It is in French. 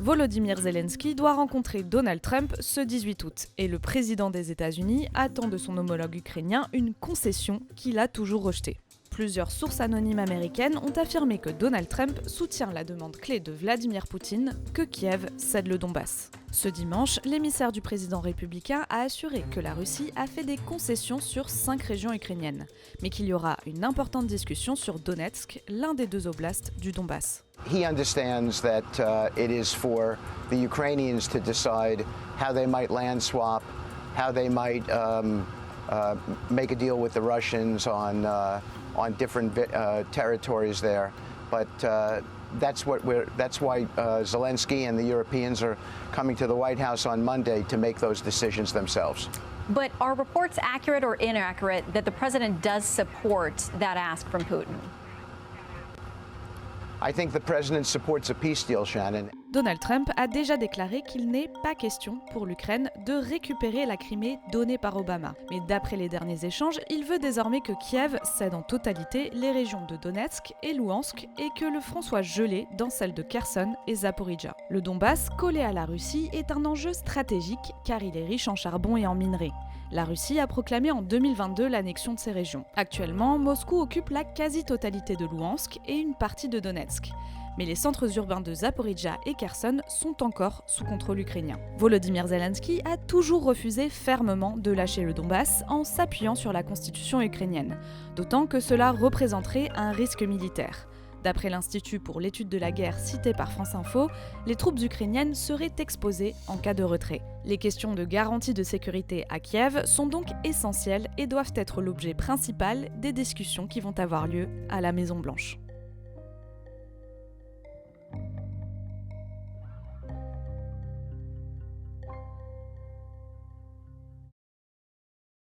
Volodymyr Zelensky doit rencontrer Donald Trump ce 18 août et le président des États-Unis attend de son homologue ukrainien une concession qu'il a toujours rejetée. Plusieurs sources anonymes américaines ont affirmé que Donald Trump soutient la demande clé de Vladimir Poutine que Kiev cède le Donbass. Ce dimanche, l'émissaire du président républicain a assuré que la Russie a fait des concessions sur 5 régions ukrainiennes, mais qu'il y aura une importante discussion sur Donetsk, l'un des 2 oblasts du Donbass. He understands that it is for the Ukrainians to decide how they might land swap, how they might make a deal with the Russians on different territories there, but that's why Zelensky and the Europeans are coming to the White House on Monday to make those decisions themselves. But are reports accurate or inaccurate that the president does support that ask from Putin? I think the president supports a peace deal, Shannon. Donald Trump a déjà déclaré qu'il n'est pas question pour l'Ukraine de récupérer la Crimée donnée par Obama. Mais d'après les derniers échanges, il veut désormais que Kiev cède en totalité les régions de Donetsk et Louhansk et que le front soit gelé dans celles de Kherson et Zaporijia. Le Donbass, collé à la Russie, est un enjeu stratégique car il est riche en charbon et en minerais. La Russie a proclamé en 2022 l'annexion de ces régions. Actuellement, Moscou occupe la quasi-totalité de Louhansk et une partie de Donetsk. Mais les centres urbains de Zaporijia et Kherson sont encore sous contrôle ukrainien. Volodymyr Zelensky a toujours refusé fermement de lâcher le Donbass en s'appuyant sur la constitution ukrainienne, d'autant que cela représenterait un risque militaire. D'après l'Institut pour l'étude de la guerre cité par France Info, les troupes ukrainiennes seraient exposées en cas de retrait. Les questions de garantie de sécurité à Kiev sont donc essentielles et doivent être l'objet principal des discussions qui vont avoir lieu à la Maison-Blanche.